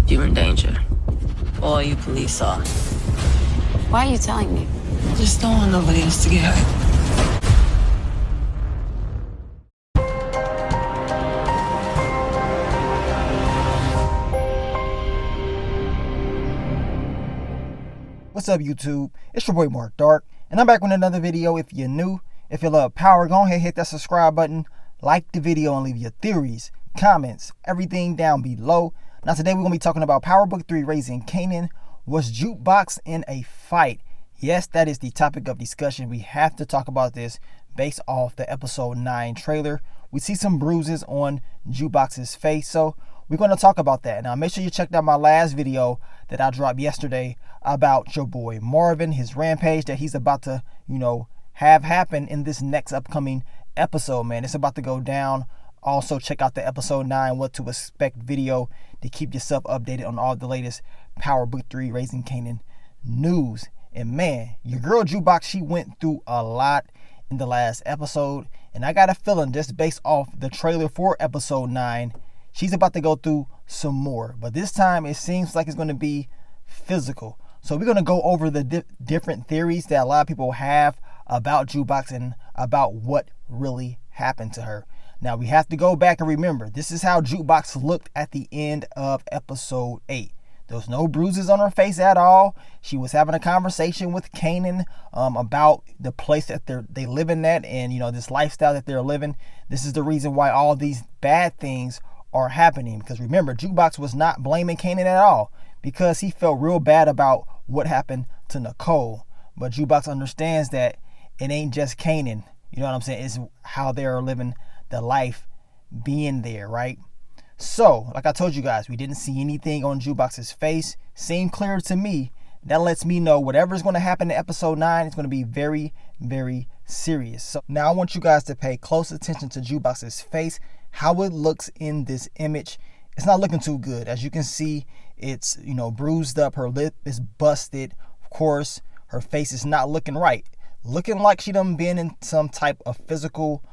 You're in danger. All you police saw. Why are you telling me? Just don't want nobody else to get hurt. What's up, YouTube? It's your boy Mark Dark, and I'm back with another video. If you're new, if you love power, go ahead, hit that subscribe button, like the video, and leave your theories, comments, everything down below. Now today we're going to be talking about Power Book 3, Raising Kanan. Was Jukebox in a fight? Yes, that is the topic of discussion. We have to talk about this based off the episode 9 trailer. We see some bruises on Jukebox's face, so we're going to talk about that. Now make sure you check out my last video that I dropped yesterday about your boy Marvin, his rampage that he's about to, have happen in this next upcoming episode, man. It's about to go down. Also, check out the episode 9 what to expect video to keep yourself updated on all the latest Power Book 3 Raising Kanan news. And man, your girl Jukebox, she went through a lot in the last episode, and I got a feeling just based off the trailer for episode 9, she's about to go through some more. But this time it seems like it's going to be physical. So we're going to go over the different theories that a lot of people have about Jukebox and about what really happened to her. Now we have to go back and remember, this is how Jukebox looked at the end of episode 8. There was no bruises on her face at all. She was having a conversation with Kanan about the place that they living at and, this lifestyle that they're living. This is the reason why all these bad things are happening. Because remember, Jukebox was not blaming Kanan at all because he felt real bad about what happened to Nicole. But Jukebox understands that it ain't just Kanan. You know what I'm saying? It's how they're living the life being there, right? So, like I told you guys, we didn't see anything on Jukebox's face. Seemed clear to me. That lets me know whatever's going to happen in episode 9 is going to be very, very serious. So now I want you guys to pay close attention to Jukebox's face, how it looks in this image. It's not looking too good. As you can see, it's, bruised up. Her lip is busted. Of course, her face is not looking right. Looking like she done been in some type of physical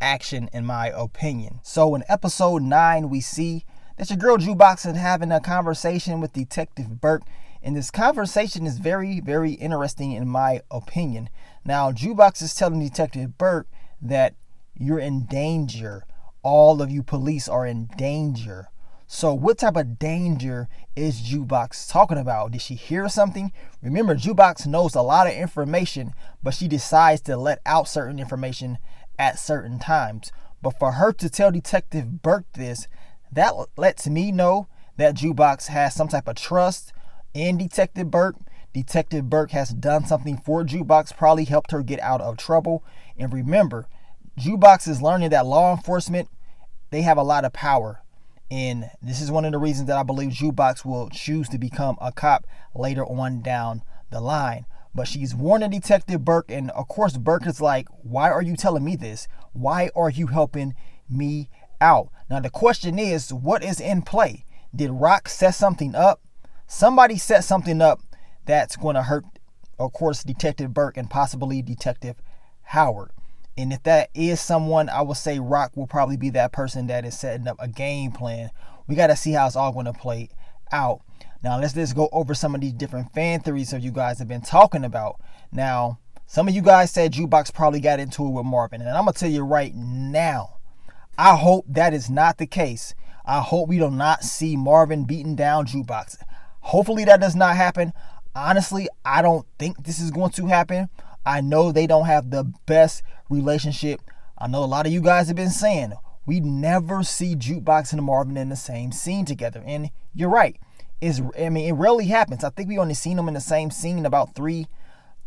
action, in my opinion. So in episode 9, we see that your girl Jukebox is having a conversation with Detective Burke. And this conversation is very, very interesting in my opinion. Now, Jukebox is telling Detective Burke that you're in danger. All of you police are in danger. So what type of danger is Jukebox talking about? Did she hear something? Remember, Jukebox knows a lot of information, but she decides to let out certain information at certain times. But for her to tell Detective Burke this, that lets me know that Jukebox has some type of trust in Detective Burke. Detective Burke has done something for Jukebox, probably helped her get out of trouble. And remember, Jukebox is learning that law enforcement, they have a lot of power. And this is one of the reasons that I believe Jukebox will choose to become a cop later on down the line. But she's warning Detective Burke, and of course Burke is like, why are you telling me this? Why are you helping me out? Now the question is, what is in play? Did Rock set something up? Somebody set something up that's going to hurt, of course, Detective Burke and possibly Detective Howard. And if that is someone, I would say Rock will probably be that person that is setting up a game plan. We got to see how it's all going to play out. Now, let's just go over some of these different fan theories that you guys have been talking about. Now, some of you guys said Jukebox probably got into it with Marvin. And I'm going to tell you right now, I hope that is not the case. I hope we do not see Marvin beating down Jukebox. Hopefully that does not happen. Honestly, I don't think this is going to happen. I know they don't have the best relationship. I know a lot of you guys have been saying we never see Jukebox and Marvin in the same scene together. And you're right. It rarely happens. I think we only seen them in the same scene about 3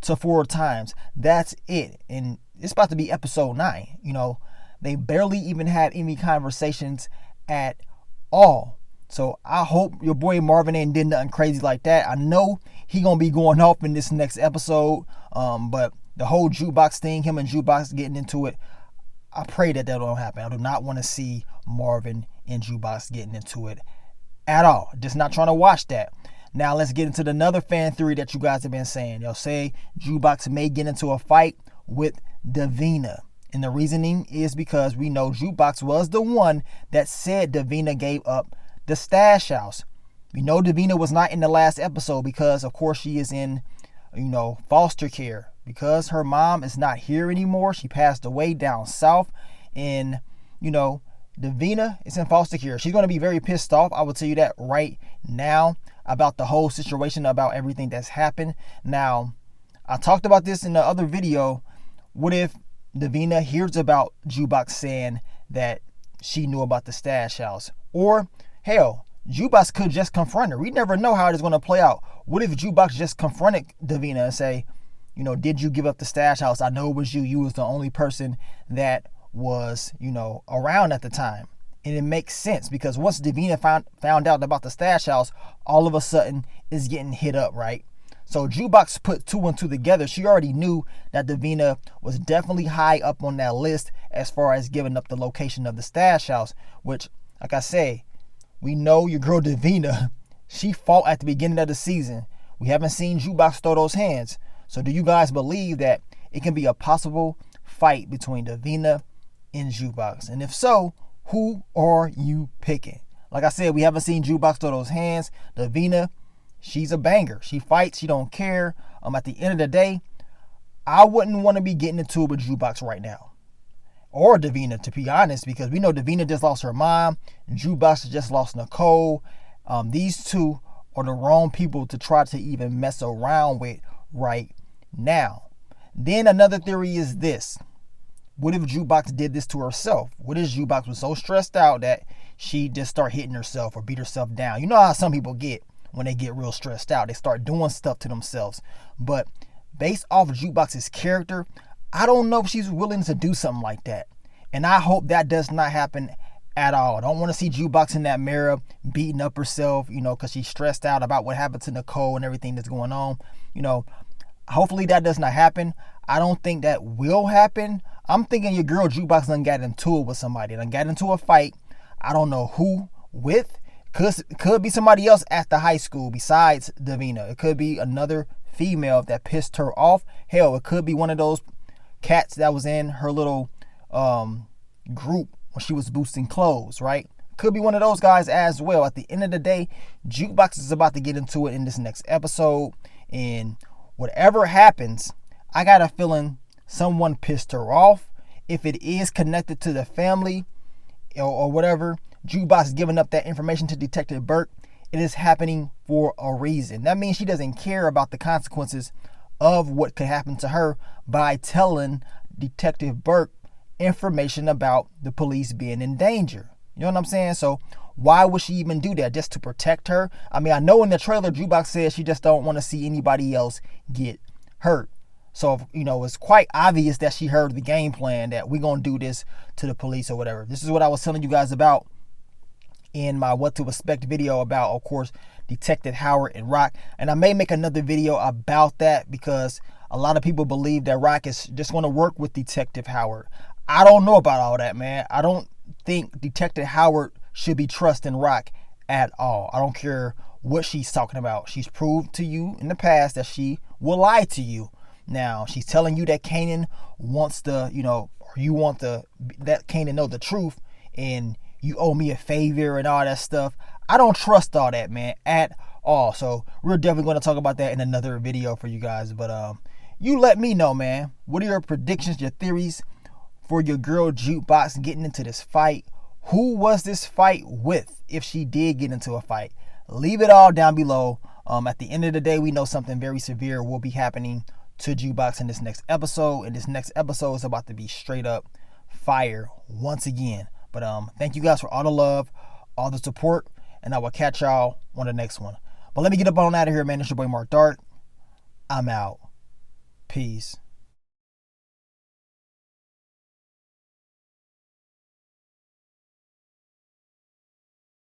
to 4 times. That's it. And it's about to be episode 9. They barely even had any conversations at all. So I hope your boy Marvin ain't did nothing crazy like that. I know he gonna be going off in this next episode. But the whole Jukebox thing, him and Jukebox getting into it, I pray that don't happen. I do not want to see Marvin and Jukebox getting into it at all. Just not trying to watch that. Now let's get into another fan theory that you guys have been saying. Y'all say Jukebox may get into a fight with Davina. And the reasoning is because we know Jukebox was the one that said Davina gave up the stash house. We know Davina was not in the last episode because, of course, she is in, foster care. Because her mom is not here anymore. She passed away down south. And, Davina is in foster care. She's going to be very pissed off. I will tell you that right now about the whole situation, about everything that's happened. Now, I talked about this in the other video. What if Davina hears about Jukebox saying that she knew about the stash house? Or, hell, Jukebox could just confront her. We never know how it is going to play out. What if Jukebox just confronted Davina and say, did you give up the stash house? I know it was you. You was the only person that was, around at the time. And it makes sense because once Davina found out about the stash house, all of a sudden is getting hit up, right? So Jukebox put 2 and 2 together. She already knew that Davina was definitely high up on that list as far as giving up the location of the stash house, which, like I say, we know your girl Davina, she fought at the beginning of the season. We haven't seen Jukebox throw those hands. So do you guys believe that it can be a possible fight between Davina and Jukebox? And if so, who are you picking? Like I said, we haven't seen Jukebox throw those hands. Davina, she's a banger. She fights. She don't care. At the end of the day, I wouldn't want to be getting into it with Jukebox right now. Or Davina, to be honest, because we know Davina just lost her mom. And Jukebox just lost Nicole. These two are the wrong people to try to even mess around with right now. Then another theory is this. What if Jukebox did this to herself? What if Jukebox was so stressed out that she just start hitting herself or beat herself down? You know how some people get when they get real stressed out. They start doing stuff to themselves. But based off of Jukebox's character, I don't know if she's willing to do something like that. And I hope that does not happen at all. I don't want to see Jukebox in that mirror beating up herself, because she's stressed out about what happened to Nicole and everything that's going on. Hopefully that does not happen. I don't think that will happen. I'm thinking your girl Jukebox done got into it with somebody. Done got into a fight. I don't know who with. Could be somebody else at the high school besides Davina. It could be another female that pissed her off. Hell, it could be one of those cats that was in her little group when she was boosting clothes, right? Could be one of those guys as well. At the end of the day, Jukebox is about to get into it in this next episode. And whatever happens, I got a feeling someone pissed her off. If it is connected to the family or whatever, Jukebox is giving up that information to Detective Burke. It is happening for a reason. That means she doesn't care about the consequences of what could happen to her by telling Detective Burke information about the police being in danger. You know what I'm saying? So why would she even do that? Just to protect her? I mean, I know in the trailer Jukebox says she just don't want to see anybody else get hurt. So, it's quite obvious that she heard the game plan that we're going to do this to the police or whatever. This is what I was telling you guys about in my What to Expect video about, of course, Detective Howard and Rock. And I may make another video about that because a lot of people believe that Rock is just going to work with Detective Howard. I don't know about all that, man. I don't think Detective Howard should be trusting Rock at all. I don't care what she's talking about. She's proved to you in the past that she will lie to you. Now, she's telling you that Kanan wants to, or you want that Kanan know the truth and you owe me a favor and all that stuff. I don't trust all that, man, at all. So we're definitely going to talk about that in another video for you guys. But you let me know, man. What are your predictions, your theories for your girl Jukebox getting into this fight? Who was this fight with if she did get into a fight? Leave it all down below. At the end of the day, we know something very severe will be happening to Jukebox in this next episode. And this next episode is about to be straight up fire once again. But thank you guys for all the love, all the support, and I will catch y'all on the next one. But let me get up on out of here, man. It's your boy Mark Dark. I'm out. Peace.